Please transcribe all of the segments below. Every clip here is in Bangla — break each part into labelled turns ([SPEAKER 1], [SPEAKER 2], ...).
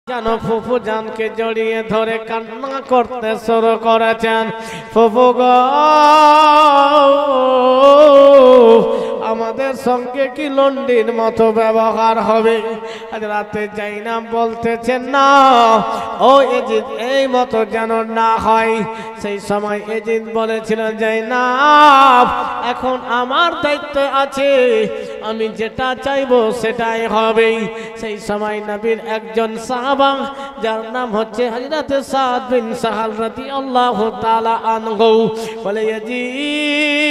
[SPEAKER 1] যেন ফুফু জানকে জড়িয়ে ধরে কান্না করতে শুরু করেছেন। ফুফু গো, আমাদের সঙ্গে কি লন্ডির মতো ব্যবহার হবে? আজ রাতে জাইনাব বলতেছেন না, ও এজিদ এই মতো যেন না হয়। সেই সময় এজিদ বলেছিলেন, জাইনাব এখন আমার দায়িত্ব আছে, আমি যেটা চাইবো সেটাই হবে। সেই সময় নবীর একজন সাহাবা যার নাম হচ্ছে হযরত সাদ বিন সাহাল রাদিয়াল্লাহু তাআলা আনহু বলে, ইয়াজিদ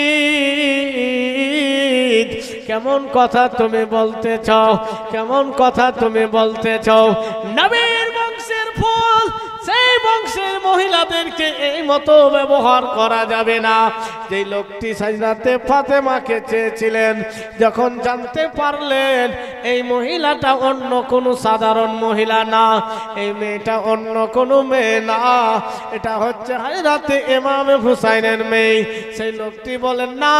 [SPEAKER 1] কেমন কথা তুমি বলতেছ, কেমন কথা তুমি বলতেছ? নবীর বংশের ফুল, সেই বংশের মহিলাদেরকে এই মতো ব্যবহার করা যাবে না। যে লোকটি হযরতে ফাতেমাকে চেয়েছিলেন, যখন জানতে পারলেন এই মহিলাটা অন্য কোনো সাধারণ মহিলা না, এই মেয়েটা অন্য কোনো মেয়ে না, এটা হচ্ছে হযরতে ইমাম হুসাইনের মেয়ে, সেই লোকটি বলেন, না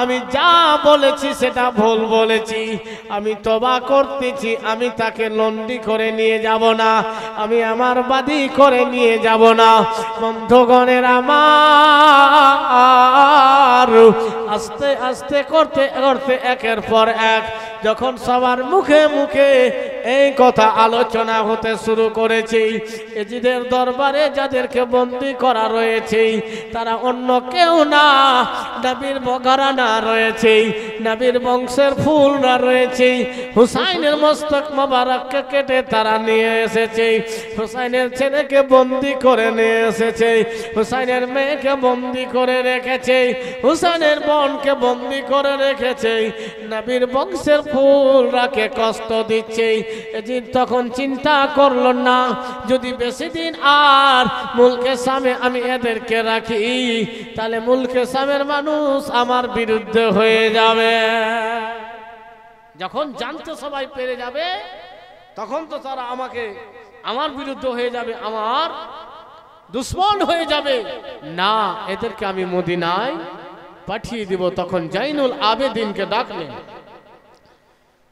[SPEAKER 1] আমি যা বলেছি সেটা ভুল বলেছি, আমি তওবা করতেছি, আমি তাকে লন্ডি করে নিয়ে যাব না, আমি আমার বাদী করে নিয়ে যাব না। বন্ধুগণের আমার, আস্তে আস্তে করতে করতে একের পর এক যখন সবার মুখে মুখে এই কথা আলোচনা হতে শুরু করেছে, এজিদের দরবারে যাদেরকে বন্দী করা রয়েছে তারা অন্য কেউ না, নবীর ঘরানা রয়েছে, নবীর বংশের ফুলরা রয়েছে। হুসাইনের মস্তক মোবারককে কেটে তারা নিয়ে এসেছে, হুসাইনের ছেলেকে বন্দী করে নিয়ে এসেছে, হুসাইনের মেয়েকে বন্দী করে রেখেছে, হুসাইনের বোনকে বন্দী করে রেখেছে, নবীর বংশের ফুলরাকে কষ্ট দিচ্ছে। এজিদ তখন চিন্তা করলো না, যদি বেশি দিন আর মুলকে সামে আমি এদেরকে রাখি তাহলে মুলকে সামের মানুষ আমার বিরুদ্ধে হয়ে যাবে। যখন জানতে সবাই পেরে যাবে তখন তো তারা আমাকে আমার বিরুদ্ধে হয়ে যাবে, আমার দুশ্মন হয়ে যাবে। না, এদেরকে আমি মদিনায় পাঠিয়ে দিব। তখন জাইনুল আবেদিনকে ডাকলেন,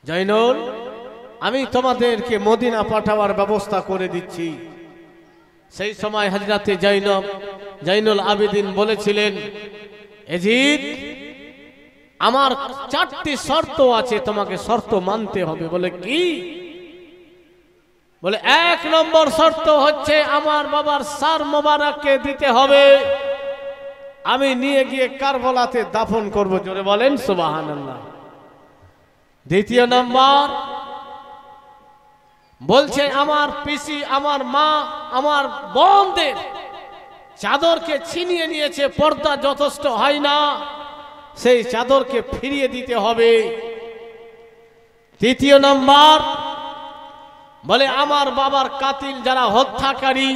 [SPEAKER 1] জাইনুল, আমি তোমাদেরকে মদিনা পাঠাবার ব্যবস্থা করে দিচ্ছি। সেই সময় হযরতে জাইনুল আবেদিন বলেছিলেন, এজিদ আমার 4টি শর্ত আছে, তোমাকে শর্ত মানতে হবে। বলে কি? বলে 1 নম্বর শর্ত হচ্ছে আমার বাবার সার মোবারককে দিতে হবে, আমি নিয়ে গিয়ে কারবালাতে দাফন করব। জোরে বলেন সুবহানাল্লাহ। 2 নম্বর বলছে আমার পিসি, আমার মা, আমার বোনদের চাদরকে ছিনিয়ে নিয়েছে, পর্দা যথেষ্ট হয় না, সেই চাদরকে ফিরিয়ে দিতে হবে। 3 নম্বর বলে আমার বাবার কাতিল যারা হত্যাকারী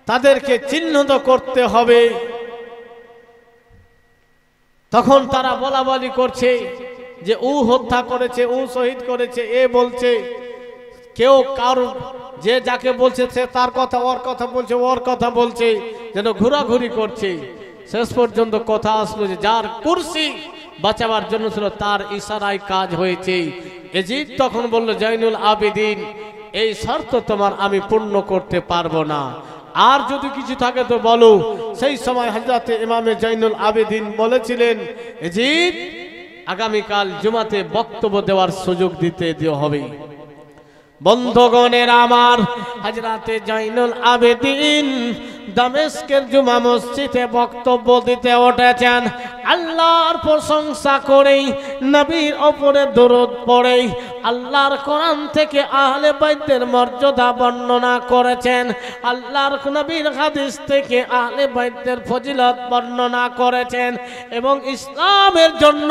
[SPEAKER 1] তাদেরকে চিহ্নিত করতে হবে। তখন তারা বলা বলি করছে যে ও হত্যা করেছে, ও শহীদ করেছে, এ বলছে, কেউ কারো যে যাকে বলছে সে তার কথা, ওর কথা বলছে, ওর কথা বলছে, যেন ঘোরাঘুরি করছে। শেষ পর্যন্ত কথা আসলো যে যার কুরসি বাঁচাবার জন্য ছিল তার ইশারায় কাজ হয়েছে। এজিদ তখন বলল, জাইনুল আবেদিন এই শর্ত তোমার আমি পূর্ণ করতে পারবো না, আর যদি কিছু থাকে তো বলো। সেই সময় হযরতে ইমামে জাইনুল আবেদিন বলেছিলেন, এজিদ আগামীকাল জুমাতে বক্তব্য দেওয়ার সুযোগ দিতে হবে। বন্ধুগণের আমার, হযরতে জাইনুল আবেদিন দামেস্কের জুমা মসজিদে বক্তব্য দিতে উঠেছেন। আল্লাহর প্রশংসা করেই, নবীর উপরে দরুদ পড়েই আল্লাহর কোরআন থেকে আহলে বাইতের মর্যাদা বর্ণনা করেছেন, আল্লাহর নবীর হাদিস থেকে আহলে বাইতের ফজিলত বর্ণনা করেছেন, এবং ইসলামের জন্য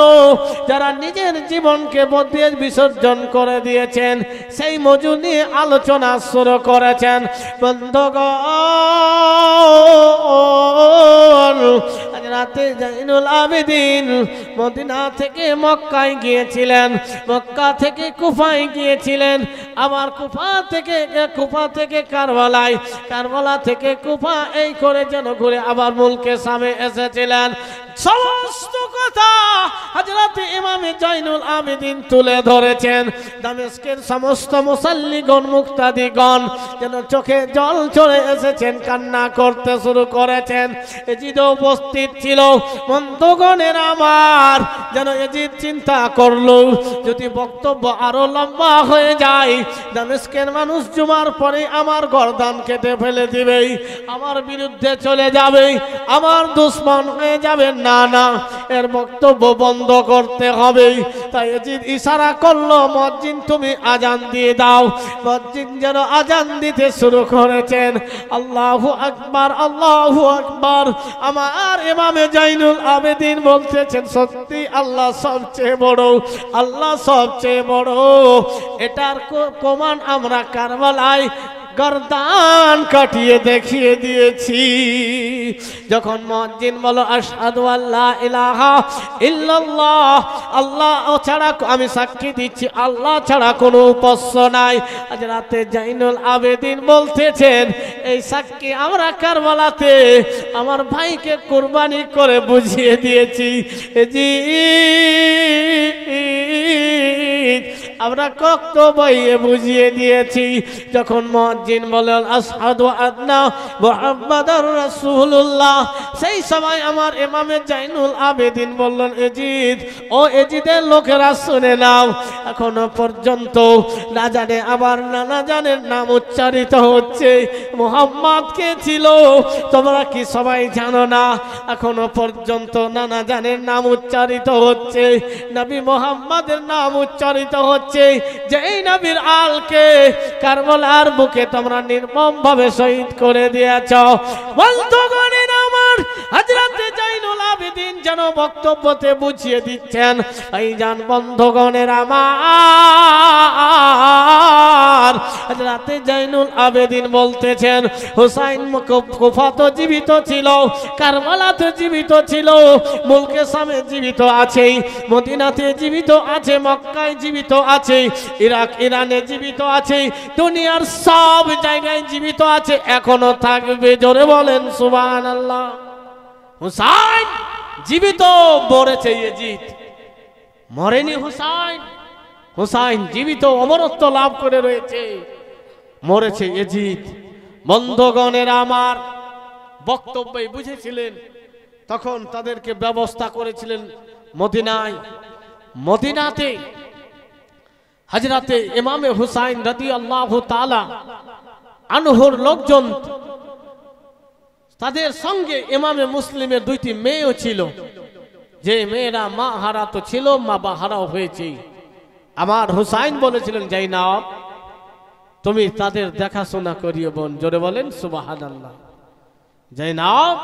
[SPEAKER 1] যারা নিজের জীবনকে বদলে বিসর্জন করে দিয়েছেন সেই মজু নিয়ে আলোচনা শুরু করেছেন। বন্ধুগণ, হযরতে জাইনুল আবেদিন মদিনা থেকে মক্কায় গিয়েছিলেন, মক্কা থেকে কুফায় গিয়েছিলেন, আবার কুফা থেকে কারবালায়, কারবালা থেকে কুফা, এই করে যেন ঘুরে আবার মুলকে সামে এসেছিলেন। সমস্ত কথা হযরত ইমাম জয়নুল আবেদিন তুলে ধরেছেন। দামেস্কের সমস্ত মুসাল্লিগণ মুক্তাদিগণ যেন চোখে জল চলে এসেছেন, কান্না করতে শুরু করেছেন। এজিদ উপস্থিত ছিল। বন্ধুগণের আমার, যেন এজিদ চিন্তা করলো যদি বক্তব্য আরো লম্বা হয়ে যায়, দামেস্কের মানুষ জুমার পরে আমার গর্দান কেটে ফেলে দিবে, আমার বিরুদ্ধে চলে যাবে, আমার দুশ্মন হয়ে যাবে। না না, এর বক্তব্য বন্ধ করতে হবে। তাই এজিদ ইশারা করলো, মুয়াজ্জিন তুমি আজান দিয়ে দাও। মুয়াজ্জিন যেন আজান দিতে শুরু করেছেন। আল্লাহু আকবার, আল্লাহু আকবার। আমার ইমামে জয়নুল আবেদিন বলতেছেন, সত্যি আল্লাহ সবচেয়ে বড়, আল্লাহ সবচেয়ে বড়। এটার প্রমাণ আমরা কারবালায় গর্দান কাটিয়ে দেখিয়ে দিয়েছি। যখন মুয়াজ্জিন বলো আশহাদু আল্লা ইলাহা ইল্লাল্লাহ, আল্লাহ ছাড়া, আমি সাক্ষী দিচ্ছি আল্লাহ ছাড়া কোনো উপাস্য নাই, হযরত জয়নুল আবেদিন বলতেছেন, এই সাক্ষী আমরা কারবালাতে আমার ভাইকে কুরবানি করে বুঝিয়ে দিয়েছি। আমরা বক্তব্যে বুঝিয়ে দিয়েছি। যখন মুয়াজ্জিন বলেন আশহাদু আন্না মুহাম্মাদুর রাসূলুল্লাহ, সেই সময় আমার ইমামে জয়নুল আবেদিন বললেন, এজিদ, ও এজিদের লোকেরা শুনে নাও, এখনো পর্যন্ত না জানে আবার নানা জানের নাম উচ্চারিত হচ্ছে। মুহাম্মদ কে ছিল তোমরা কি সবাই জানো না? এখনো পর্যন্ত নানা জানের নাম উচ্চারিত হচ্ছে, নবী মুহাম্মাদের নাম উচ্চারিত হচ্ছে। যেই নবীর আলকে কারবালার বুকে তোমরা নির্মম ভাবে শহীদ করে দিয়েছ। বন্ধুগণের আমার, হযরত জয়নুল আবেদিন যেন বক্তব্যতে বুঝিয়ে দিচ্ছেন। ভাইজান, বন্ধুগণের আমার, হযরত জয়নুল আবেদিন বলতেছেন, হুসাইন কুফাতে জীবিত ছিল, কারবালাতে জীবিত ছিল, মুলকে শামে জীবিত আছে, মদিনাতে জীবিত আছে, মক্কায় জীবিত আছে, ইরাক ইরানে জীবিত আছে, দুনিয়ার সব জায়গায় জীবিত আছে, এখনো থাকবে। জোরে বলেন সুবহানাল্লাহ। হুসাইন জীবিত, মরেছে ইয়েজিদ, মরেনি হুসাইন। হুসাইন জীবিত, অমরত্ব লাভ করে রয়েছে, মরেছে ইয়েজিদ। বন্ধুগণের আমার, বক্তব্যে বুঝেছিলেন, তখন তাদেরকে ব্যবস্থা করেছিলেন মদিনায়। মদিনাতে হযরতে ইমামে হুসাইন রাদিয়াল্লাহু তাআলা আনহুর লোকজন, তাদের সঙ্গে ইমামে মুসলিমের দুইটি মেয়েও ছিল, যে মেয়েরা মা হারা তো ছিল, মা বাহারাও হয়েছে। আমার হুসাইন বলেছিলেন, জাইনাব তুমি তাদের দেখাশোনা করিও বোন। জোরে বলেন সুবহানাল্লাহ। জাইনাব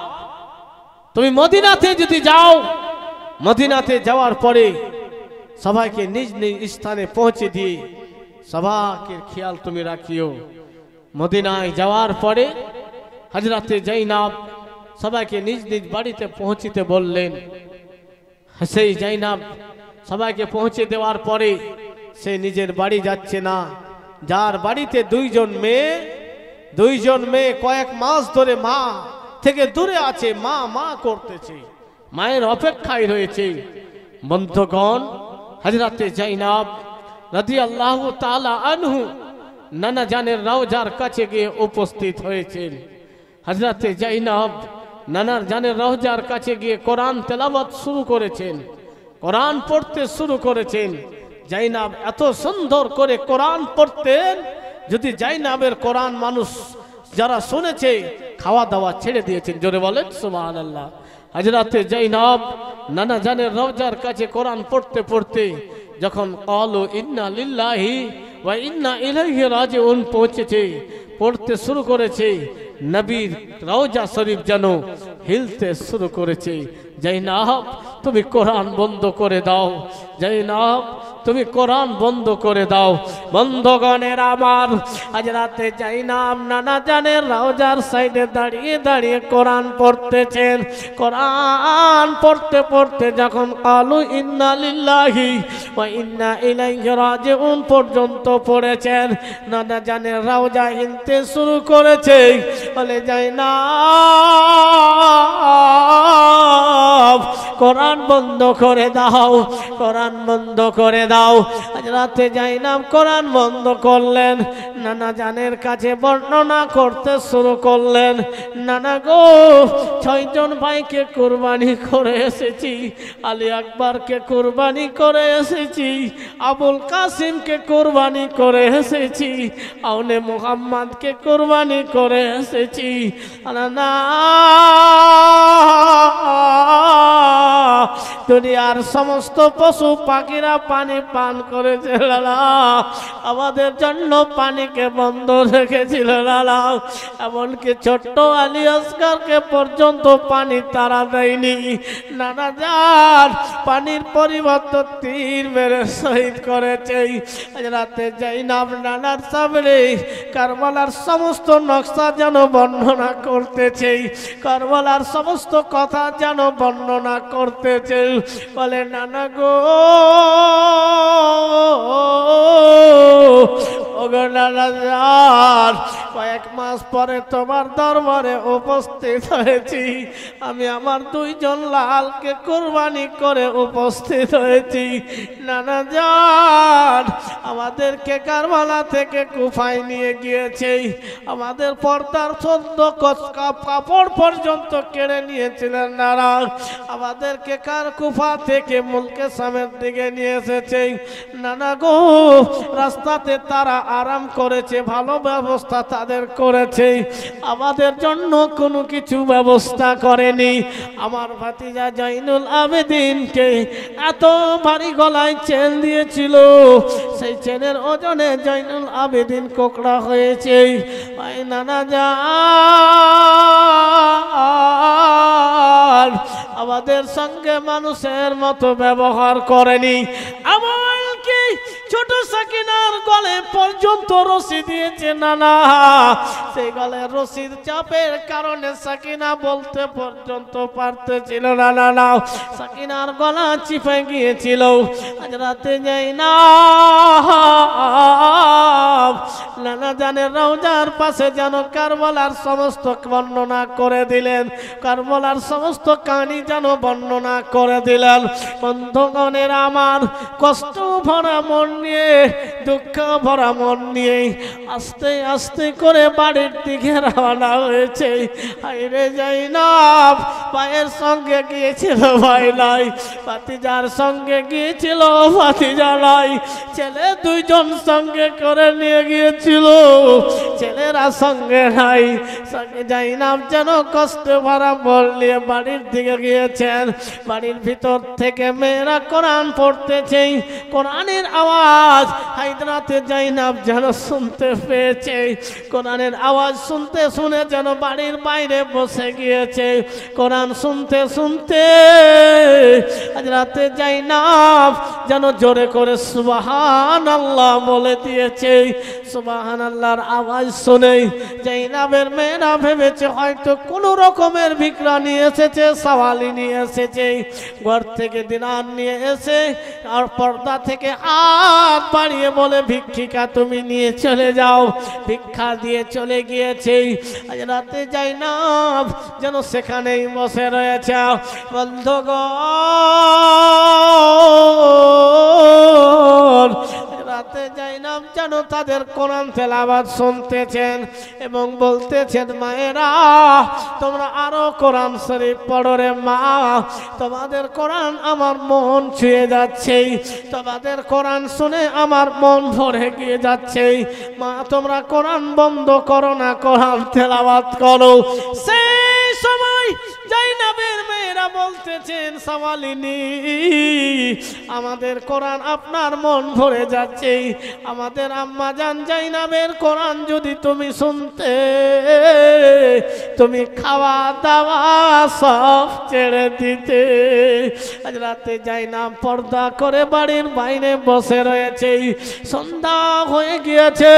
[SPEAKER 1] তুমি মদিনাতে যদি যাও, মদিনাতে যাওয়ার পরে সবাইকে নিজ নিজ স্থানে পৌঁছে দিয়ে সবাইকে খেয়াল তুমি রাখিও। মদিনায় যাওয়ার পরে হযরতে জাইনাব সবাইকে নিজ নিজ বাড়িতে পৌঁছিতে বললেন। সেই জাইনাব সবাইকে পৌঁছে দেওয়ার পরে সে নিজের বাড়ি যাচ্ছে না, যার বাড়িতে দুইজন মেয়ে কয়েক মাস ধরে মা থেকে দূরে আছে, মা মা করতেছে, মায়ের অপেক্ষায় রয়েছে। বন্ধুগণ, হযরতে জাইনাব রাদিয়াল্লাহু তাআলা আনহু নানা জানের রওজার কাছে গিয়ে উপস্থিত হয়েছেন। হযরতে জাইনাব নানার জানের রওজার কাছে গিয়ে কোরআন তেলাওয়াত শুরু করেছেন, কোরআন পড়তে শুরু করেছেন। জাইনাব এত সুন্দর করে কোরআন পড়তেন, যদি জাইনাবের কোরআন মানুষ যারা শুনেছে খাওয়া দাওয়া ছেড়ে দিয়েছেন। জোরে বলেন সুবহানাল্লাহ। হযরতে জাইনাব নানা জানের রওজার কাছে কোরআন পড়তে পড়তে যখন ক্বালু ইন্না লিল্লাহি ওয়া ইন্না ইলাইহি রাজিউন পৌঁছেছে, পড়তে শুরু করেছে, নবীর রওজা শরীফ যেন হিলতে শুরু করেছে। জাইনাব তুমি কোরআন বন্ধ করে দাও, জাইনাব তুমি কোরআন বন্ধ করে দাও। বন্ধুগণের আমার, হযরতে জাইনাব নানা জানের রওজার সাইডে দাঁড়িয়ে দাঁড়িয়ে কোরআন পড়তেছেন। কোরআন পড়তে পড়তে যখন ক্বালু ইন্না লিল্লাহি ওয়া ইন্না ইলাইহি রাজিউন পর্যন্ত পড়েছেন, নানা জানের রওজা হিলতে শুরু করেছে। বলে জাইনাব জাইনাব কোরআন বন্ধ করে দাও, কোরআন বন্ধ করে দাও। হযরতে জাইনাব কোরআন বন্ধ করলেন, নানা জানের কাছে বর্ণনা করতে শুরু করলেন, নানা গো 6 জন ভাইকে কুরবানি করে এসেছি, আলী আকবরকে কুরবানি করে এসেছি, আবুল কাসিমকে কুরবানি করে এসেছি, আউনে মুহাম্মদকে কুরবানি করে এসেছি। না, দুনিয়ার সমস্ত পশু পাখিরা পানি পান করেছে লালা, আমাদের জন্য পানিকে বন্ধ রেখেছিল লালা, এমনকি ছোট্ট আলী আসগরকে পর্যন্ত পানি তারা দেয়নি। নানা যান পানির পরিবর্তে তীর মেরে শহীদ করেছে। হযরতে জাইনাব নানার সামনে কারবালার সমস্ত নকশা যেন বর্ণনা করতেছে, কারবালার সমস্ত কথা যেন বর্ণনা করতেছে। বলে নানা গো ওগো নানা যান, কয়েক মাস পরে তোমার দরবারে উপস্থিত হয়েছি, আমি আমার 2 জন লালকে কুরবানি করে উপস্থিত হয়েছি। নানা যান আমাদেরকে কারবালা থেকে কুফায় নিয়ে গিয়েছে, আমাদের পর্দার 14 কাপড় পর্যন্ত কেড়ে নিয়েছিলেন নানা, আমাদেরকে কুফা থেকে মুলকে সামের দিকে নিয়ে এসেছে। নানা গো রাস্তাতে তারা আরাম করেছে, ভালো ব্যবস্থা তাদের করেছে, আমাদের জন্য কোনো কিছু ব্যবস্থা করেনি। আমার ভাতিজা জয়নুল আবেদিনকে এত ভারী গলায় চেন দিয়েছিল, সেই চেনের ওজনে জয়নুল আবেদিন কোকড়া হয়েছে। নানা যান আমাদের সঙ্গে মানুষের মতো ব্যবহার করেনি, এমনকি ছোট সাকিনার গলে পর্যন্ত রশি দিয়েছে। নানা সেই গলে রশির চাপের কারণে সাকিনা বলতে পর্যন্ত পারতেছিল না। নানা সাকিনার গলা চিপে গিয়েছিল। হযরতে জাইনাব নানা জানের রওজার পাশে যেন কারবালার সমস্ত বর্ণনা করে দিলেন, কারবালার সমস্ত কাহিনী যেন বর্ণনা করে দিলেন। বন্ধুগণের আমার কষ্ট ভরা মন নিয়ে, দুঃখ ভরা মন নিয়ে আস্তে আস্তে করে বাড়ির দিকে রওনা হয়েছে। হায়রে জাইনাব ভাইয়ের সঙ্গে গিয়েছিল ভাই নাই, ভাতিজার সঙ্গে গিয়েছিল ভাতিজা নাই, ছেলে 2 জন সঙ্গে করে নিয়ে গিয়েছিল, ছেলেরা সঙ্গে নাই। জাইনাব যেন কষ্ট ভরা মন নিয়ে বাড়ির দিকে গিয়েছেন। বাড়ির ভিতর থেকে মেয়েরা কোরআন পড়তেছে, কোরআনের আওয়াজ হযরতে জাইনাব যেন শুনতে পেয়েছে। কোরআনের আওয়াজ শুনতে শুনে যেন বাড়ির বাইরে বসে গিয়েছে। কোরআন শুনতে শুনতে হযরতে জাইনাব যেন জোরে করে সুবহানাল্লাহ বলে দিয়েছে। সুবহানাল্লাহর আওয়াজ শুনে জাইনাবের মেয়েরা ভেবেছে হয়তো কোনো রকমের ভিক্ষা নিয়ে এসেছে, সাওয়ালি নিয়ে এসেছে। ঘর থেকে দিনার নিয়ে এসে আর পর্দা থেকে হাত বাড়িয়ে বলে ভিক্ষিকা তুমি নিয়ে চলে যাও, ভিক্ষা দিয়ে চলে গিয়েছে। হযরতে জাইনাব যেন সেখানেই বসে রয়েছে। বন্ধুগণ রাতে জাইনাব যেন তাদের কোরআন তেলাওয়াত শুনতেছেন এবং বলতেছেন মায়েরা তোমরা আরো কোরআন শরীফ পড়ো রে মা, তোমাদের কোরআন আমার মন ছুঁয়ে যাচ্ছে, তোমাদের কোরআন শুনে আমার মন ভরে গিয়ে যাচ্ছে। মা তোমরা কোরআন বন্ধ করো না, কোরআন তেলাওয়াত করো। সেই সময় জাইনাবের মেয়েরা বলতেছেন সাওয়ালিনী আমাদের কোরআন আপনার মন ভরে যাচ্ছে, আমাদের আম্মা জান জাইনাবের কোরআন যদি তুমি শুনতে, তুমি খাওয়া দাওয়া সব ছেড়ে দিতে। আজ রাতে জাইনাব পর্দা করে বাড়ির বাইরে বসে রয়েছে। সন্ধ্যা হয়ে গিয়েছে।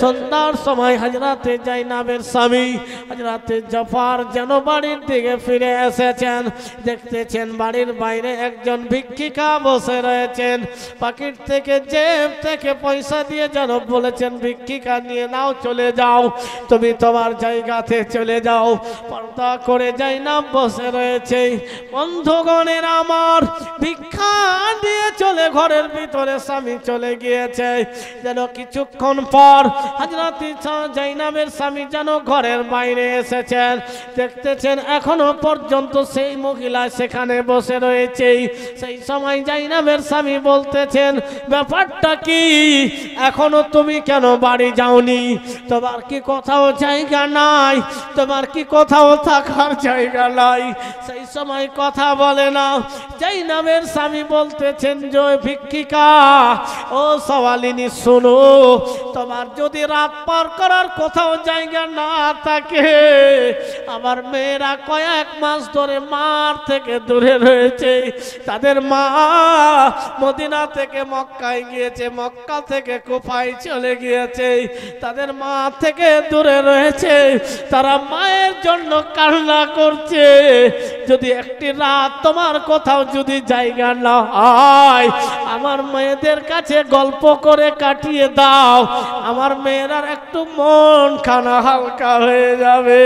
[SPEAKER 1] সন্ধ্যার সময় হযরতে জাইনাবের স্বামী হযরতে জাফর যেন বাড়ির দিকে ফিরে এসেছেন। দেখতেছেন বাড়ির বাইরে একজন ভিক্ষিকা বসে রয়েছেন। পকেট থেকে জেব থেকে পয়সা দিয়ে যেন বলেছেন ভিক্ষিকা নিয়ে নাও, চলে যাও, তুমি তোমার জায়গাতে চলে যাও। পর্দা করে জাইনাব বসে রয়েছে। বন্ধুগণের আমার, ভিক্ষা দিয়ে চলে ঘরের ভিতরে স্বামী চলে গিয়েছে। যেন কিছুক্ষণ পর হযরত জাইনাবের স্বামী যেন ঘরের বাইরে এসেছেন। দেখতেছেন এখনো পর্যন্ত সেই মহিলা সেখানে বসে রয়েছে। সেই সময় জাইনাবের স্বামী বলতেছেন, ব্যাপারটা কি, এখনো তুমি কেন বাড়ি যাওনি? তোমার কি কোথাও জায়গা নাই? তোমার কি কোথাও থাকার জায়গা নাই? সেই সময় কথা বলে না। জাইনাবের স্বামী বলতেছেন, জয় ভিক্ষিকা, ও সওয়ালিনী শোনো, তোমার যদি রাত পার করার কোথাও জায়গা না থাকে, আমার মেয়েরা কয়েক মাস ধরে মার থেকে দূরে রয়েছে। তাদের মা মদিনা থেকে মক্কায় গিয়েছে, মক্কা থেকে কুফায় চলে গিয়েছে, তাদের মা থেকে দূরে রয়েছে। তারা মায়ের জন্য কান্না করছে। যদি একটি রাত তোমার কোথাও যদি জায়গা না হয়, আমার মেয়েদের কাছে গল্প করে কাটিয়ে দাও, আমার মেয়েরার একটু মন খানা হালকা হয়ে যাবে।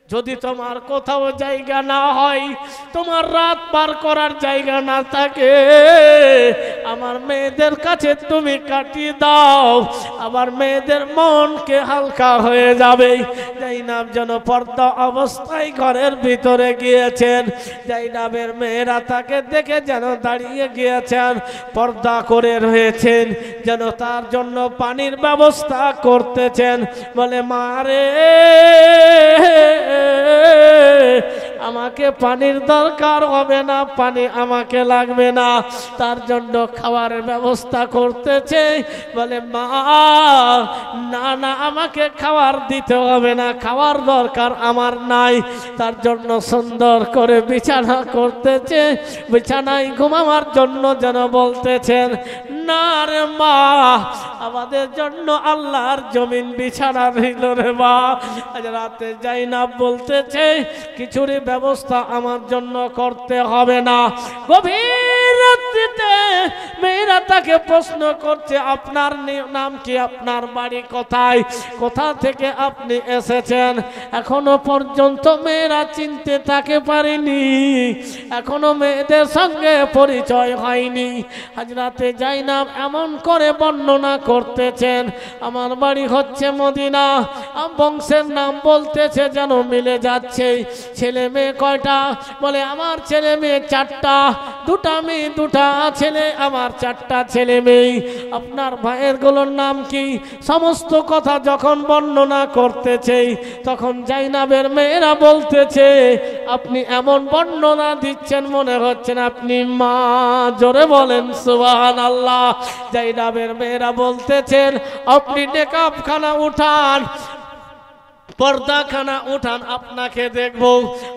[SPEAKER 1] যদি তোমার কোথাও জায়গা না হয়, তোমার রাত পার করার জায়গা না থাকে, আমার মেয়েদের কাছে তুমি কাটিয়ে দাও, আমার মেয়েদের মনকে হালকা হয়ে যাবে। জাইনাব যেন পর্দা অবস্থায় ঘরের ভিতরে গিয়েছেন। জাইনাবের মেয়েরা তাকে দেখে যেন দাঁড়িয়ে গিয়েছেন, পর্দা করে রয়েছেন, যেন তার জন্য পানির ব্যবস্থা করতেছেন। বলে, মা রে, আমাকে পানির দরকার হবে না, পানি আমাকে লাগবে না, তার জন্য খাবারের ব্যবস্থা করতেছে। বলে, মা না না, আমাকে খাবার দিতে হবে না, খাওয়ার দরকার আমার নাই। তার জন্য সুন্দর করে বিছানা করতেছে, বিছানায় ঘুমাবার জন্য যেন বলতেছেন, না রে মা, আমাদের জন্য আল্লাহর জমিন বিছানা দিল রে মা। আজ রাতে জাইনাব বলতেছে, কিছুরই ব্যবস্থা আমার জন্য করতে হবে না। গভীর রাত্রিতে মেয়েরা তাকে প্রশ্ন করছে, আপনার নাম কি, আপনার বাড়ি কোথায়, কোথা থেকে আপনি এসেছেন? এখনো পর্যন্ত মেয়েরা চিনতে তাকে পারেনি, এখনো মেয়েদের সঙ্গে পরিচয় হয়নি। আজ রাতে জাইনাব এমন করে বর্ণনা করতেছেন, আমার বাড়ি হচ্ছে মদিনা, বংশের নাম বলতেছে যেন মিলে যাচ্ছে। ছেলে মেয়ে কয়টা? বলে, আমার ছেলে মেয়ে 4টা, 2টা মেয়ে 2টা ছেলে, আমার 4টা ছেলে মেয়ে। আপনার ভাইয়ের গুলোর নাম কি? সমস্ত কথা যখন বর্ণনা করতেছে, তখন জাইনাবের মেয়েরা বলতেছে, আপনি এমন বর্ণনা দিচ্ছেন মনে হচ্ছে না আপনি মা। জোরে বলেন সুবহানাল্লাহ। জাইনাবের মেয়েরা বলতেছেন, আপনি নেকাবখানা উঠান, পর্দাখানা উঠান, আপনাকে দেখব।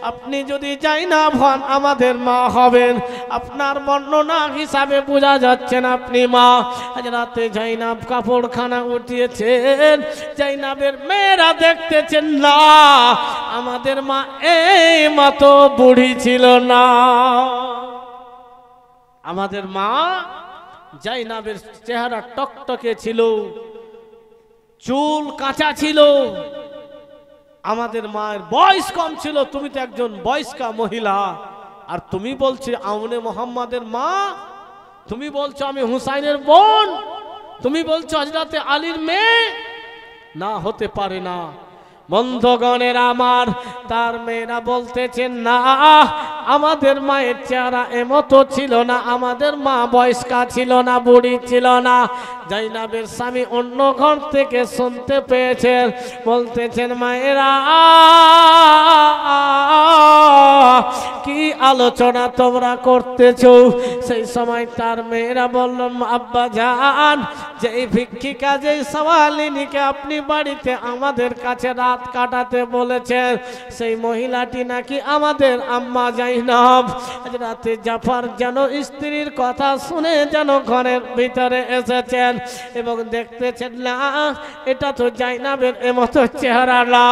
[SPEAKER 1] আপনি যদি জাইনাব হন, আমাদের মা হবেন। আপনার বর্ণনা হিসাবে বোঝা যাচ্ছে না আপনি মা। আজ রাতে জাইনাব কাপড়খানা উঠিয়েছেন। জাইনাবের মেয়েরা দেখতেছেন, না, আমাদের মা এই মতো বুড়ি ছিল না। আমাদের মা জাইনাবের চেহারা টকটকে ছিল, চুল কাঁচা ছিল, আমাদের মায়ের বয়স কম ছিল। তুমি তো একজন বয়স্কা মহিলা, আর তুমি বলছো আউনে মোহাম্মদের মা, তুমি বলছো আমি হুসাইনের বোন, তুমি বলছো হযরতে আলীর মেয়ে, না, হতে পারে না। বন্ধুগণের আমার, তার মেয়েরা বলতেছেন, না, আমাদের মায়ের চেহারা এমতো ছিল না, আমাদের মা বয়স্কা ছিল না, বুড়ি ছিল না। জাইনাবের স্বামী অন্য ঘর থেকে শুনতে পেয়েছেন, বলতেছেন, মায়েরা কি আলোচনা তোমরা করতেছো? সেই সময় তার মেয়েরা বলল, আব্বা জান, যে এই ভিক্ষিকা, যে সওয়ালিনীকে আপনি বাড়িতে আমাদের কাছে রাত কাটাতে বলেছেন, সেই মহিলাটি নাকি আমাদের আম্মা জাইনব। রাতে জাফর যেন স্ত্রীর কথা শুনে যেন ঘরের ভিতরে এসেছেন এবং দেখতেছেন না, এটা তো জাইনবের এমতো চেহারা না।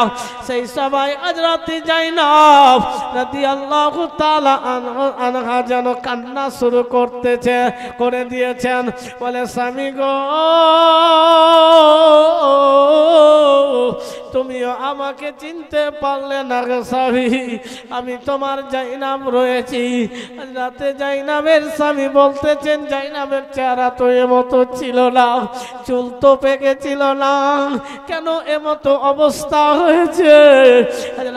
[SPEAKER 1] সেই সবাই হযরত জাইনব রাদিয়াল্লাহু তাআলা আনহা যেন কান্না শুরু করে দিয়েছেন। বলে, স্বামী গো, তুমিও আমাকে চিনতে পারলে না গো স্বামী, আমি তোমার জাইনব রয়েছি। রাতে জাইনবের স্বামী বলতেছেন, জাইনবের চেহারা তো এমতো ছিল না, চুল তো পেকেছিল না, কেন এমতো অবস্থা হয়েছে?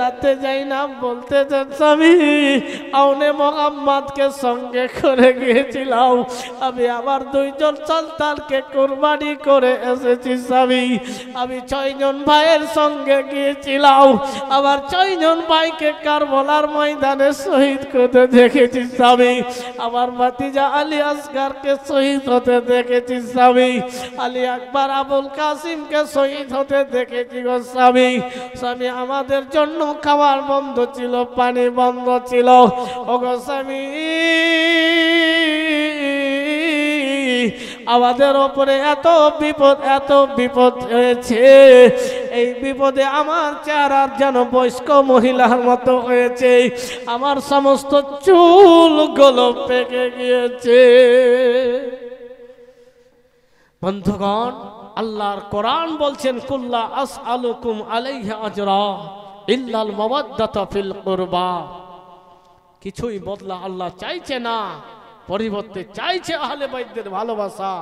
[SPEAKER 1] রাতে জাইনব বলতেছেন, স্বামী, আউনে মুহাম্মদকে সঙ্গে করে গিয়েছিলাম, আমি আমার 2 জন সন্তানকে কুরবানি করে এসেছি স্বামী। আমি 6 জন ভাইয়ের সঙ্গে গিয়েছিলাম, আমার 6 জন ভাইকে কারবালার ময়দানে শহীদ করতে দেখেছি স্বামী। আমার ভাতিজা আলী আসগরকে শহীদ হতে দেখেছি স্বামী। আলী আকবর আবুল কাসিমকে শহীদ হতে দেখেছি গো স্বামী। স্বামী, আমাদের জন্য খাবার বন্ধ ছিল, পানি বন্ধ ছিল। ও গো স্বামী, আমাদের ওপরে এত বিপদ হয়েছে, এই বিপদে আমার চেহারা যেন বয়স্ক মহিলার মতো হয়েছে, আমার সমস্ত চুলগুলো পেকে গিয়েছে। বন্ধুগণ, আল্লাহর কোরআন বলছেন, কুল্লা আসআলুকুম আলাইহি আজরা ইল্লাল মাওয়াদ্দাতা ফিল কুরবা। কিছুই বদলা আল্লাহ চাইছে না, পরিবর্তে চাইছে আহলে বাইতের ভালোবাসা।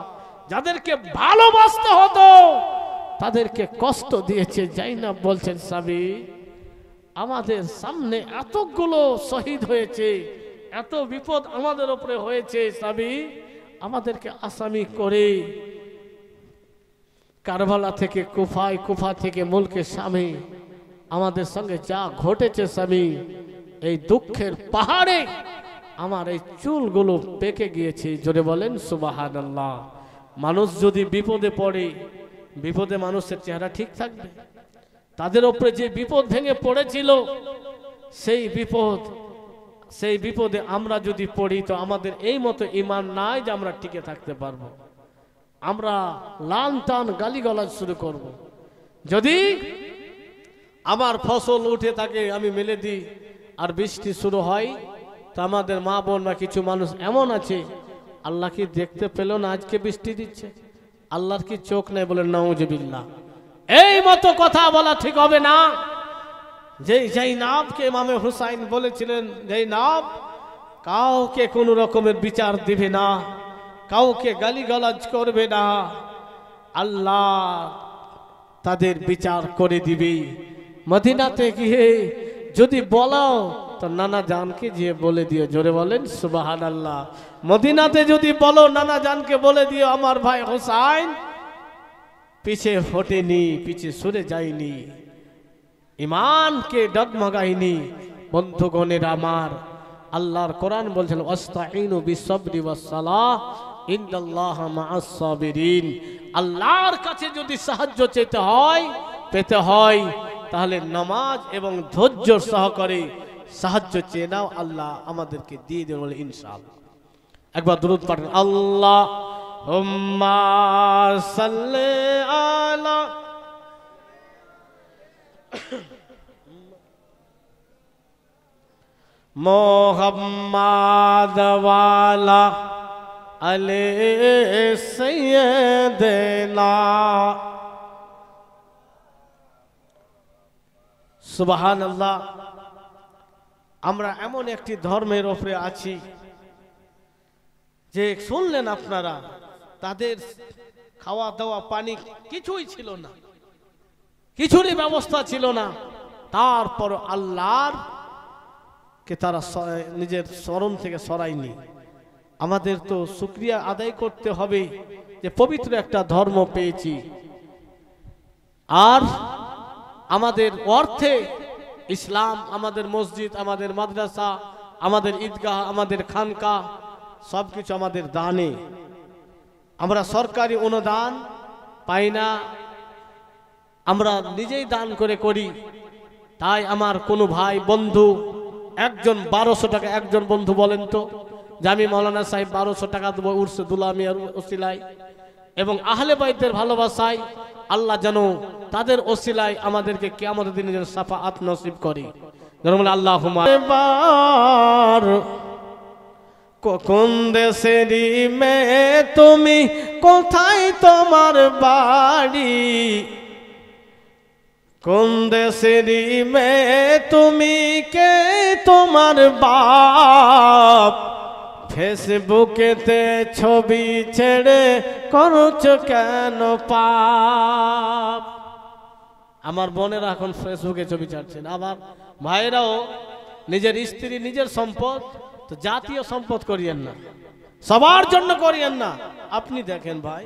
[SPEAKER 1] যাদেরকে ভালোবাসতে হতো তাদেরকে কষ্ট দিয়েছে। জাইনব বলছেন, স্বামী, আমাদের সামনে এতগুলো শহীদ হয়েছে, এত বিপদ আমাদের উপরে হয়েছে, স্বামী, আমাদেরকে আসামি করে কারবালা থেকে কুফায়, কুফা থেকে মুলকে শামে আমাদের সঙ্গে যা ঘটেছে স্বামী, এই দুঃখের পাহাড়ে আমার এই চুলগুলো পেকে গিয়েছে। জোরে বলেন সুবহানাল্লাহ। মানুষ যদি বিপদে পড়ে, বিপদে মানুষের চেহারা ঠিক থাকবে? তাদের উপরে যে বিপদ ভেঙে পড়েছিল, সেই বিপদে আমরা যদি পড়ি, তো আমাদের এই মতো ঈমান নাই যে আমরা টিকে থাকতে পারবো। আমরা লান টান গালিগালাজ শুরু করব। যদি আমার ফসল উঠে থাকে, আমি মেলে দিই, আর বৃষ্টি শুরু হয়, তো আমাদের মা বোন বা কিছু মানুষ এমন আছে, আল্লাহ কি দেখতে পেল না আজকে বৃষ্টি দিচ্ছে? আল্লাহর কি চোখ নেই? বলে নাউজুবিল্লাহ। এই মতো কথা বলা ঠিক হবে না। যেই জাইনবকে ইমামে হুসাইন বলেছিলেন, জাইনব কাউকে কোনো রকমের বিচার দিবে না, কাউকে গালিগালাজ করবে না, আল্লাহ তাদের বিচার করে দিবে। মদিনাতে গিয়ে যদি বলো, তো নানা জানকে গিয়ে বলে দিও। জোরে বলেন সুবহানাল্লাহ। মদিনাতে যদি বলো, নানা জানকে বলে দিও, আমার ভাই হুসাইন পিছে হটেনি, পিছে সরে যায়নি, ঈমানকে ডগমগায়নি। বন্ধুগণের আমার, আল্লাহর কোরআন বলছেন, ওয়াস্তাঈনু বিসসবরি ওয়াসসালাহ ইন্নাল্লাহা মাআস সাবিরিন। আল্লাহর কাছে যদি সাহায্য পেতে হয়, তাহলে নামাজ এবং ধৈর্য সহকারে সাহায্য চেয়ে নাও, আল্লাহ আমাদেরকে দিয়ে দেবেন বলে ইনশাআল্লাহ। একবার দুরূদ পড়েন, আল্লাহুম্মা সাল্লি আলা মুহাম্মাদ ওয়া আলা আলি সাইয়্যিদিনা। সুবহানাল্লাহ। আমরা এমন একটি ধর্মের উপরে আছি যে শুনলেন আপনারা, তাদের খাওয়া দাওয়া পানি কিছুই ছিল না, কিছুরই ব্যবস্থা ছিল না, তারপর আল্লাহর কে তারা নিজের স্মরণ থেকে সরায়নি। আমাদের তো শুকরিয়া আদায় করতে হবে যে পবিত্র একটা ধর্ম পেয়েছি, আর আমাদের অর্থে ইসলাম, আমাদের মসজিদ, আমাদের মাদ্রাসা, আমাদের ঈদগাহ, আমাদের খানকা সবকিছু আমাদের দানে। আমরা সরকারি অনুদান পাই না, আমরা নিজেই দান করে করি। তাই আমার কোনো ভাই বন্ধু একজন 1200 টাকা, একজন বন্ধু বলেন তো যে আমি মৌলানা সাহেব 1200 টাকা দেবো উর্সে দুলামিয়ার ওসিলায়, এবং আহলে বাইতের ভালোবাসায় আল্লাহ যেন তাদের ওসিলায় আমাদেরকে কিয়ামতের দিনে যেন শাফাআত নসিব করে। আল্লাহুম্মা। কোন দেশেরই মেয়ে তুমি, কোথায় তোমার বাড়ি? কোন দেশেরই মেয়ে তুমি, কে তোমার বাপ? ফেসবুকেতে ছবি ছেড়ে করছো কেন পাপ? আমার বোনেরা এখন ফেসবুকে ছবি ছাড়ছেন, আবার ভাইরাও নিজের স্ত্রী নিজের সম্পদ, তো জাতীয় সম্পদ করিয়েন না, সবার জন্য করিয়েন না। আপনি দেখেন ভাই,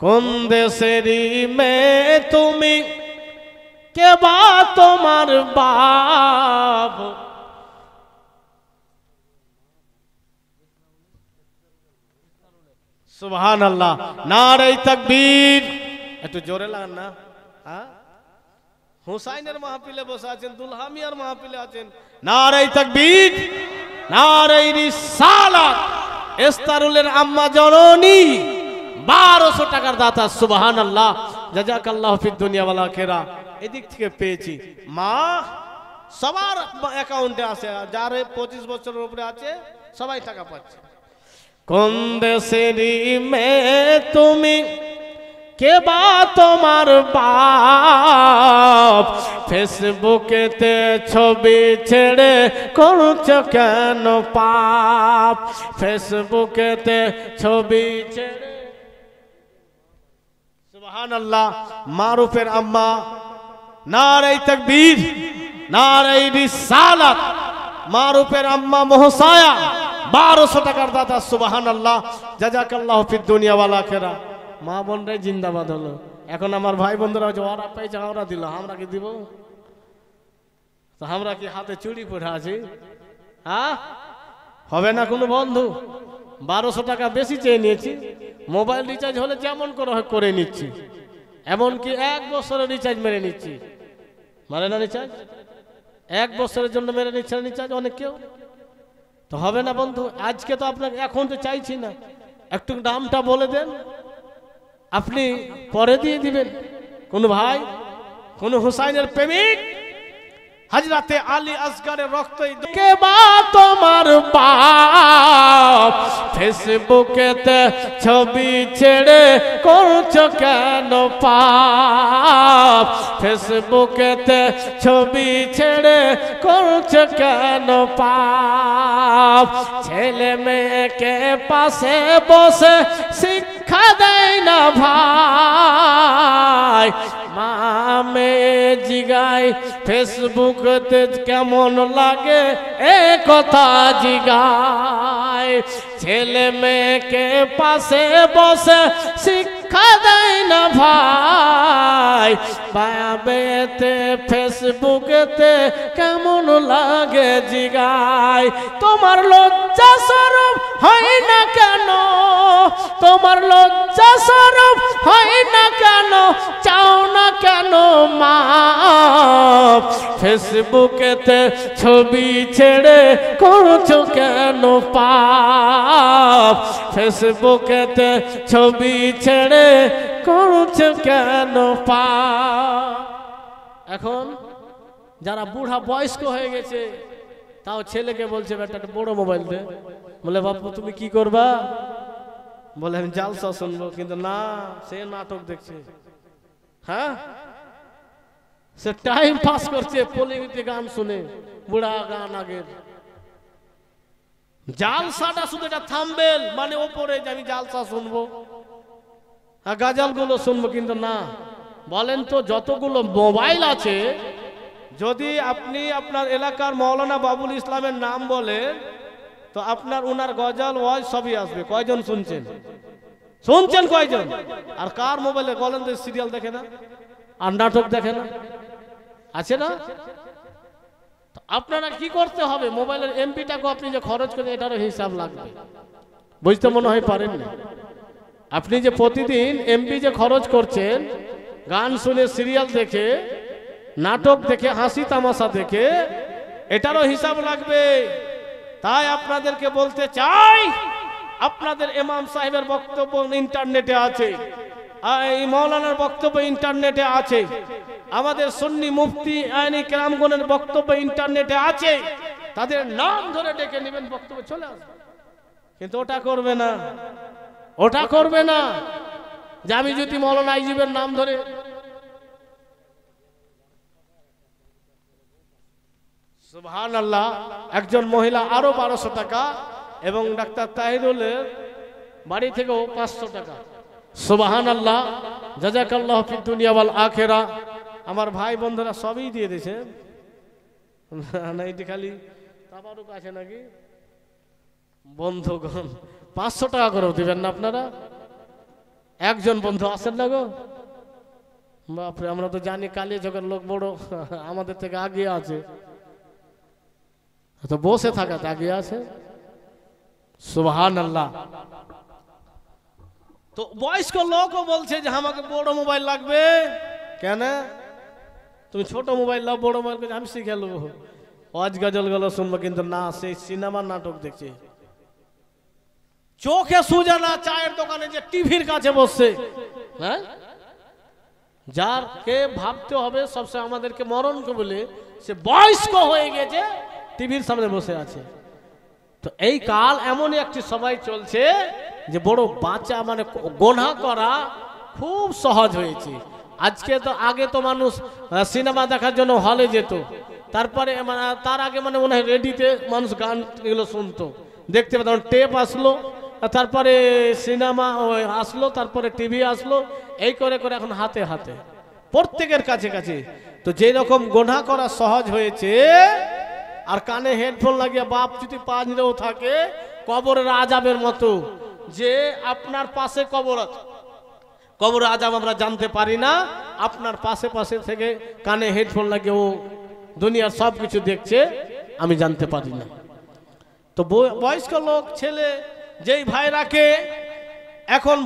[SPEAKER 1] কোন দেশেরই মেয়ে তুমি, কে বা তোমার বাপ? সুবহানাল্লাহ, নারে তাকবীর। একটু জোরে লাগান না। হ্যাঁ, হুসাইনের মাহফিলে বসে আছেন, দুলহামিয়ার মাহফিলে আছেন, নারে তাকবীর, নারে রিসালাত। ইস্তারুলের আম্মা জননী 1200 টাকার দাতা। সুবহানাল্লাহ, জাযাকাল্লাহু ফিদ দুনিয়া ওয়াল আখিরা। এদিক থেকে পেয়েছি। মা সবার অ্যাকাউন্টে আছে, যার 25 বছরের উপরে আছে সবাই টাকা পাচ্ছে। কোন দেশেরই মেয়ে তুমি, কে বা তোমার বাপ? ফেসবুকেতে ছবি ছেড়ে করছো কেন পাপ? ফেসবুকেতে ছবি ছেড়ে। সুবহানাল্লাহ, মারুফের আম্মা, নারে তাকবীর, নারে রিসালাত। মারুফের আম্মা মোহসায়া 1200 টাকার দাতা। সুবহানাল্লাহ, জাযাকাল্লাহু ফিদ দুনিয়া ওয়াল আখিরা। মা বোনরাই জিন্দাবাদ হলো। এখন আমার ভাই বন্ধুরা ওরা পাইছে, আমরা দিল, আমরা কি দিব? তো আমরা কি হাতে চুড়ি পরে আছি? হ্যাঁ, হবে না কোনো বন্ধু। 1200 টাকা বেশি চেয়ে নিয়েছি। মোবাইল রিচার্জ হলে যেমন করে নিচ্ছি, এমনকি 1 বছরের রিচার্জ মেরে নিচ্ছি। মানে না রিচার্জ 1 বছরের জন্য মেরে নিচ্ছে রিচার্জ অনেক কেউ। তো হবে না বন্ধু। আজকে তো আপনাকে এখন তো চাইছি না, একটু দামটা বলে দেন, আপনি পরে দিয়ে দিবেন। কোন ভাই, কোন হুসাইনের প্রেমিক, হযরতে আলী আসগরের রক্ত, কে বা তোমার বাপ? ফেসবুকেতে ছবি ছেড়ে করছো কেন পাপ? ফেসবুকেতে ছবি ছেড়ে করছো কেন পাপ? ছেলে মেয়েকে পাশে বসে শিক্ষা দেয় না ভাই। মা মেয়ে জিগায় ফেসবুকতে কেমন লাগে, এ কথা জিগায়। ছেলে মেয়েকে পাশে বসে শিক্ষা দেয় না ভাই। বায়াবেতে ফেসবুকেতে কেমন লাগে জিগায়। তোমার লজ্জা শরম হয় না কেন? তোমার লজ্জা শরম হয় না কেন? চাও না কেন মা? ফেসবুকেতে ছবি ছেড়ে করছো কেন পাপ? ফেসবুকেতে ছবি ছেড়ে করছো কেন পাপ? এখন যারা বুড়া বয়স্ক হয়ে গেছে, তাও ছেলেকে বলছে বেটা একটা বড় মোবাইল দে। বলে বাপু তুমি কি করবা? বলে আমি জালসা শুনবো। কিন্তু না, সে নাটক দেখছে। হ্যাঁ, সে টাইম পাস করছে পলিউতে গান শুনে, বুড়া গান আগের। জালসাটা শুধু এটা থাম্বেল, মানে ওপরে যে আমি জালসা শুনবো, গাজাল গুলো শুনবো। কিন্তু না, বলেন তো যতগুলো মোবাইল আছে, যদি আপনি আপনার এলাকার মৌলানা বাবুল ইসলামের নাম বলেন, তো আপনার উনার গজাল ওয়াজ সবই আসবে। কয়জন শুনছেন? শুনছেন কয়জন? আর কার মোবাইলে বলেন তো সিরিয়াল দেখে না আর নাটক দেখে না? আছে না? আপনারা কি করতে হবে, মোবাইলের এমপিটাকে আপনি যে খরচ করেন এটারও হিসাব লাগবে। বুঝতে মনে হয় পারেন না। আপনি যে প্রতিদিন এমপি যে খরচ করছেন, গান শুনে, সিরিয়াল দেখে, নাটক দেখে, হাসি তামাশা দেখে, এটারও হিসাব লাগবে। তাই আপনাদেরকে বলতে চাই, আপনাদের ইমাম সাহেবের বক্তব্য ইন্টারনেটে আছে, এই মৌলানার বক্তব্য ইন্টারনেটে আছে, আমাদের সুন্নি মুফতি আইনি কেরামগণের বক্তব্য ইন্টারনেটে আছে, তাদের নাম ধরে ডেকে নেবেন, বক্তব্য চলে আসবে। কিন্তু ওটা করবে না, ওটা করবে না যে আমি যদি মৌলানা আইজিবের নাম ধরে, সুবহানাল্লাহ, একজন মহিলা আরো 1200 টাকা এবং ডাক্তার তাহিরুলের বাড়ি থেকেও 500 টাকা। সুবহানাল্লাহ, জাযাকাল্লাহু ফিদ দুনিয়া ওয়াল আখিরা। আমার ভাই বন্ধুরা সবই দিয়ে দিয়েছে না, এটি খালি তাবারুক আছে নাকি? বন্ধুগণ 500 টাকা করে দিবেন না আপনারা? একজন বন্ধু আসেন না গো? বাপরে, আমরা তো জানি কালী জগের লোক বড় আমাদের থেকে আগে আছে, তো বসে থাকাতে আগে আছে। সুবহানাল্লাহ। তো বয়স্ক লোকও বলছে যে আমাকে বড় মোবাইল লাগবে। কেন? তুমি ছোট মোবাইল লাও, বড় মোবাইল আমি শিখে নেবো, ওয়াজ গজল গুলো শুনবো। কিন্তু না, সেই সিনেমা নাটক দেখছে, চোখে সুজা না, চায়ের দোকানে যে টিভির কাছে বসছে। হ্যাঁ, যার কে ভাবতে হবে সবসময় আমাদেরকে মরণকে বলে, সে বয়স্ক হয়ে গেছে, টিভির সামনে বসে আছে। তো এই কাল এমনই একটি সময় চলছে যে বড় বাঁচা মানে গোনা করা খুব সহজ হয়েছে। আজকে তো, আগে তো মানুষ সিনেমা দেখার জন্য হলে যেত, তারপরে তার আগে মানে মনে হয় রেডিতে মানুষ গান এগুলো শুনতো, দেখতে পেতাম। টেপ আসলো, তারপরে সিনেমা আসলো, তারপরে টিভি আসলো, এই করে করে এখন হাতে হাতে প্রত্যেকের কাছে কাছে। তো যেই রকম গোনা করা সহজ হয়েছে, আর কানে হেডফোন লাগিয়ে বাপ যদি পাঁজরেও থাকে, কবরের আযাবের মতো, যে আপনার পাশে কবর আছে, কবরের আযাব আমরা জানতে পারি না, আপনার পাশে পাশে থেকে কানে হেডফোন লাগিয়ে ও দুনিয়ার সব কিছু দেখছে, আমি জানতে পারি না। তো বয়স্ক লোক ছেলে যেই ভাইরাকে এখন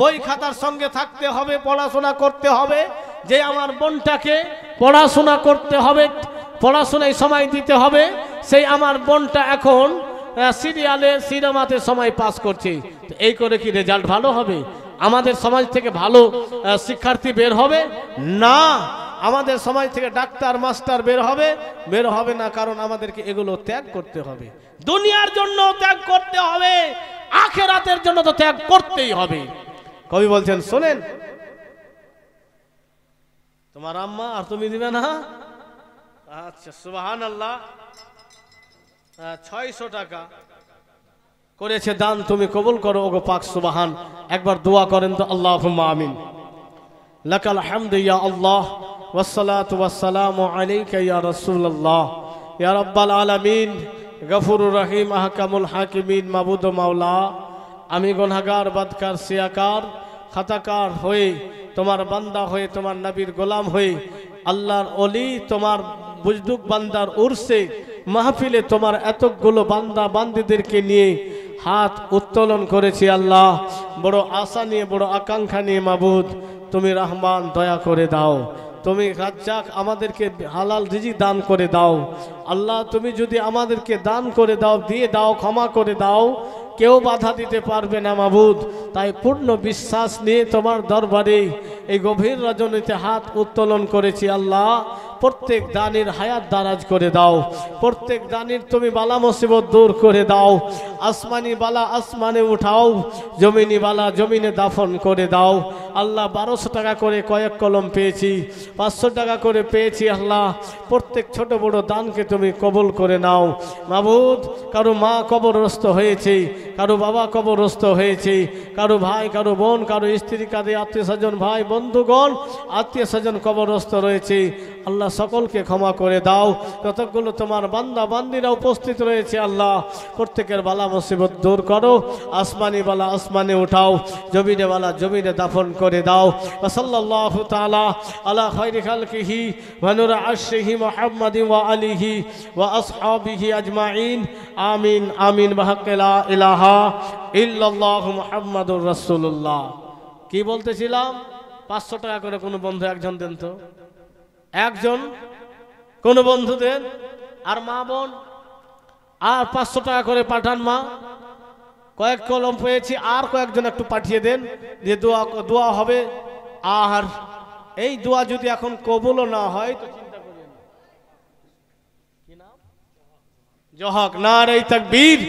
[SPEAKER 1] বই খাতার সঙ্গে থাকতে হবে, পড়াশোনা করতে হবে, যে আমার বোনটাকে পড়াশোনা করতে হবে, পড়াশোনায় সময় দিতে হবে, সেই আমার বোনটা এখন সিরিয়ালে, সিনেমাতে সময় পাস করছে। এই করে কি রেজাল্ট ভালো হবে? আমাদের সমাজ থেকে ভালো শিক্ষার্থী বের হবে না, আমাদের সমাজ থেকে ডাক্তার মাস্টার বের হবে না। কারণ আমাদেরকে এগুলো ত্যাগ করতে হবে, দুনিয়ার জন্য ত্যাগ করতে হবে, আখিরাতের জন্য তো ত্যাগ করতেই হবে। কবি বলছেন, শোনেন, তোমার আম্মা আর তুমি দিবে না? আচ্ছা, সুবহানাল্লাহ, 600 টাকা করেছে দান, তুমি কবুল করো ওগো পাক সুবহান। একবার দোয়া করেন তো, আল্লাহুম্মা আমিন। লাকাল হামদু ইয়া আল্লাহ, ওয়াসসালাতু ওয়াসসালামু আলাইকা ইয়া রাসূলুল্লাহ, ইয়া রাব্বাল আলামিন, গফুরুর রহিম, আহকামুল হাকিমিন, মাবুদ মাওলা। আমি গুনাহগার, বদকার, সিয়াকার, খাতাকার হয়ে, তোমার বান্দা হয়ে, তোমার নবীর গোলাম হয়ে, আল্লাহর ওলি, তোমার বুজদুক বান্দার উরসে মাহফিলে তোমার এতগুলো বান্দা বান্দীদেরকে নিয়ে হাত উত্তোলন করেছি। আল্লাহ, বড় আশা নিয়ে, বড় আকাঙ্ক্ষা নিয়ে, মাবুদ তুমি রহমান, দয়া করে দাও। তুমি রাজ্জাক, আমাদেরকে হালাল রিজিক দান করে দাও। আল্লাহ, তুমি যদি আমাদেরকে দান করে দাও, দিয়ে দাও, ক্ষমা করে দাও, কেউ বাধা দিতে পারবে না মাবুদ। তাই পূর্ণ বিশ্বাস নিয়ে তোমার দরবারে এই গভীর রজনীতে হাত উত্তোলন করেছি। আল্লাহ, প্রত্যেক দানির হায়াত দারাজ করে দাও, প্রত্যেক দানির তুমি বালা মুসিবত দূর করে দাও। আসমানি বালা আসমানে উঠাও, জমিনি বালা জমিনে দাফন করে দাও। আল্লাহ, 1200 টাকা করে কয়েক কলম পেয়েছি, 500 টাকা করে পেয়েছি। আল্লাহ, প্রত্যেক ছোট বড় দানকে তুমি কবুল করে নাও মাবুদ। কারো মা কবরগ্রস্ত হয়েছে, কারো বাবা কবরস্থ হয়েছে, কারো ভাই, কারো বোন, কারো স্ত্রী, কারো আত্মীয় স্বজন, ভাই বন্ধুগণ, আত্মীয় স্বজন কবরস্থ রয়েছে। আল্লাহ সকলকে ক্ষমা করে দাও। কতগুলো তোমার বান্দা বান্দিরা উপস্থিত রয়েছে, আল্লাহ প্রত্যেকের বালা মুসিবত দূর করো। আসমানি বালা আসমানে উঠাও, জমিনে বালা জমিনে দাফন করে দাও। সাল্লাল্লাহু তাআলা আলা খায়রি খালকিহি ওয়া নূরি আরশিহি মুহাম্মাদিন ওয়া আলিহি ওয়া আসহাবিহি আজমাইন। আমিন আমিন বিহাক্কি লা ইলাহা ইল্লাল্লাহু মুহাম্মাদুর রাসূলুল্লাহ। কি বলতেছিলাম? 500 টাকা করে কোনো বন্ধু একজন দেন তো, একজন কোন বন্ধু দেন। আর মা বোন আর 500 টাকা করে পাঠান। মা কয়েক কলম পেয়েছি, আর কয়েকজন একটু পাঠিয়ে দেন, যে দোয়া হবে। আর এই দোয়া যদি এখন কবুলও না হয় তো চিন্তা করেন, কি নাম? জহক নারে তাকবীর।